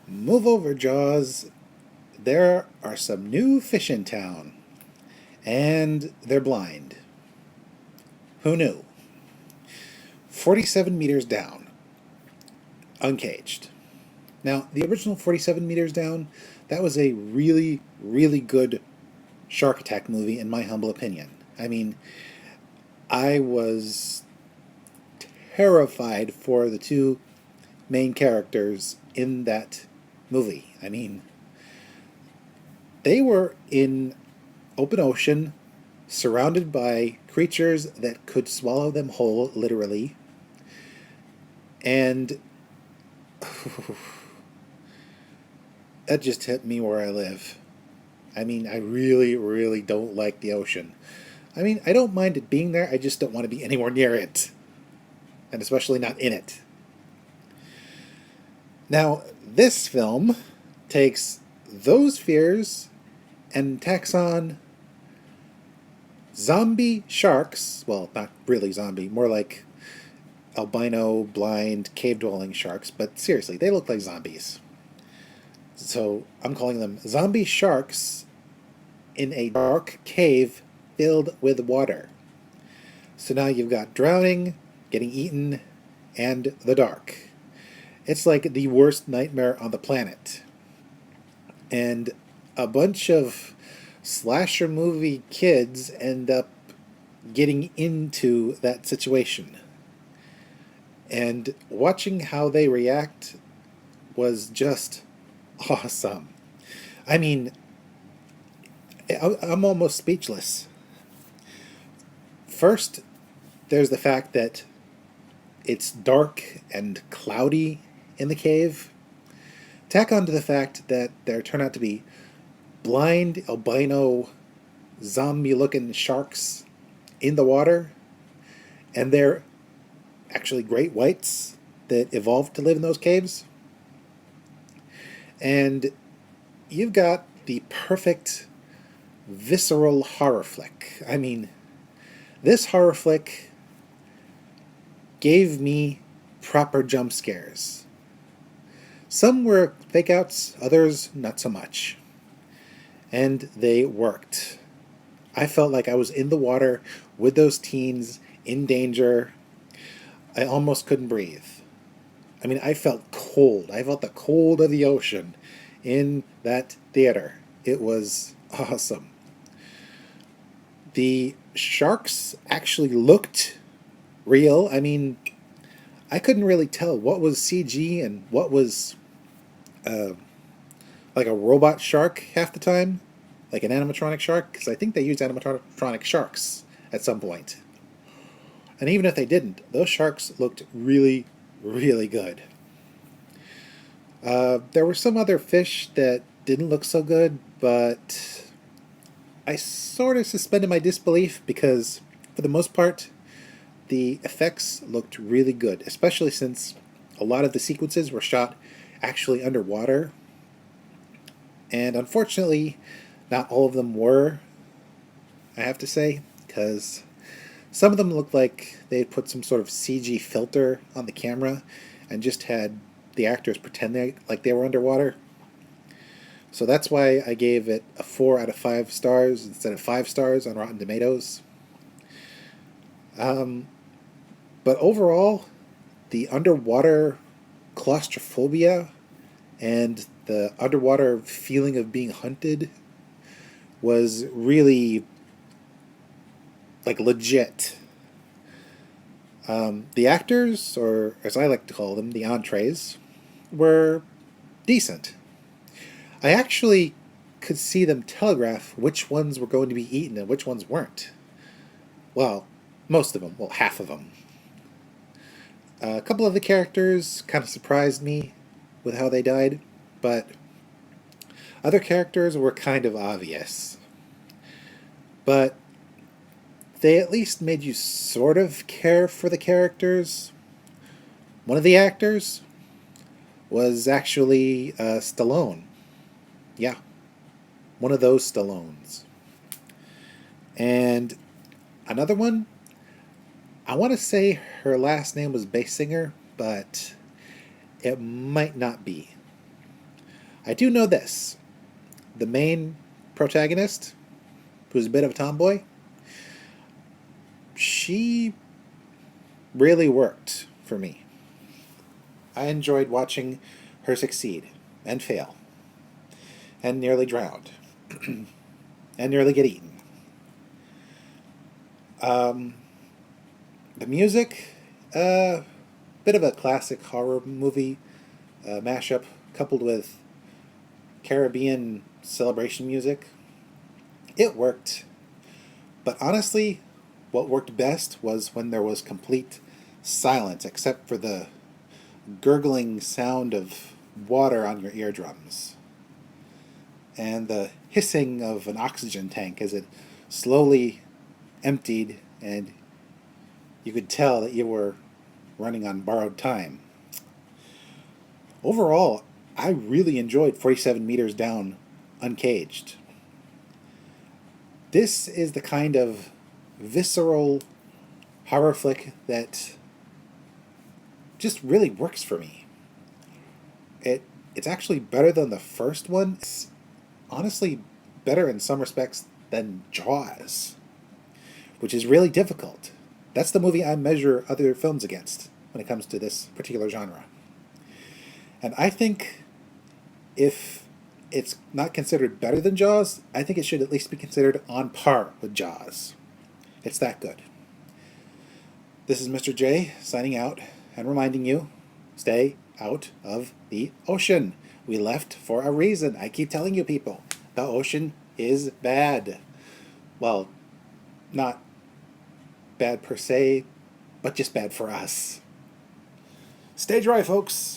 Move over, Jaws. There are some new fish in town, and they're blind. Who knew? 47 meters down, uncaged. Now, the original 47 meters down, that was a really, really good shark attack movie, in my humble opinion. I mean, I was terrified for the two main characters in that movie. I mean, they were in open ocean, surrounded by creatures that could swallow them whole, literally. And that just hit me where I live. I mean, I really, really don't like the ocean. I mean, I don't mind it being there, I just don't want to be anywhere near it. And especially not in it. Now, this film takes those fears and tacks on zombie sharks. Well, not really zombie, more like albino, blind, cave dwelling sharks, but seriously, they look like zombies. So I'm calling them zombie sharks in a dark cave filled with water. So now you've got drowning, getting eaten, and the dark. It's like the worst nightmare on the planet. And a bunch of slasher movie kids end up getting into that situation. And watching how they react was just awesome. I mean, I'm almost speechless. First, there's the fact that it's dark and cloudy in the cave. Tack on to the fact that there turn out to be blind, albino, zombie looking sharks in the water, and they're actually great whites that evolved to live in those caves. And you've got the perfect visceral horror flick. I mean, this horror flick gave me proper jump scares. Some were fake outs, others not so much. And they worked. I felt like I was in the water with those teens in danger. I almost couldn't breathe. I mean, I felt cold. I felt the cold of the ocean in that theater. It was awesome. The sharks actually looked real. I mean, I couldn't really tell what was CG and what was uh, like a robot shark half the time, like an animatronic shark, because I think they used animatronic sharks at some point. And even if they didn't, those sharks looked really, really good. There were some other fish that didn't look so good, but I sort of suspended my disbelief because, for the most part, the effects looked really good, especially since a lot of the sequences were shot actually underwater. And unfortunately, not all of them were, I have to say, because some of them looked like they had put some sort of CG filter on the camera and just had the actors pretend like they were underwater. So that's why I gave it a 4 out of 5 stars instead of 5 stars on Rotten Tomatoes. Um, but overall, the underwater claustrophobia and the underwater feeling of being hunted was really like legit. The actors, or as I like to call them, the entrees, were decent. I actually could see them telegraph which ones were going to be eaten and which ones weren't. Well, most of them. Well, half of them. A couple of the characters kind of surprised me with how they died, but other characters were kind of obvious. But they at least made you sort of care for the characters. One of the actors was actually Stallone. Yeah, one of those Stallones. And another one, I want to say her last name was Basinger, but it might not be. I do know this. The main protagonist, who's a bit of a tomboy, she really worked for me. I enjoyed watching her succeed and fail and nearly drowned and nearly get eaten. Um, the music, bit of a classic horror movie mashup coupled with Caribbean celebration music. It worked. But honestly, what worked best was when there was complete silence except for the gurgling sound of water on your eardrums and the hissing of an oxygen tank as it slowly emptied and you could tell that you were running on borrowed time. Overall, I really enjoyed 47 Meters Down Uncaged. This is the kind of visceral horror flick that just really works for me. It's actually better than the first one. It's honestly better in some respects than Jaws, which is really difficult. That's the movie I measure other films against when it comes to this particular genre. And I think if it's not considered better than Jaws, I think it should at least be considered on par with Jaws. It's that good. This is Mr. J signing out and reminding you, stay out of the ocean. We left for a reason. I keep telling you people, the ocean is bad. Well, not bad per se, but just bad for us. Stay dry, folks.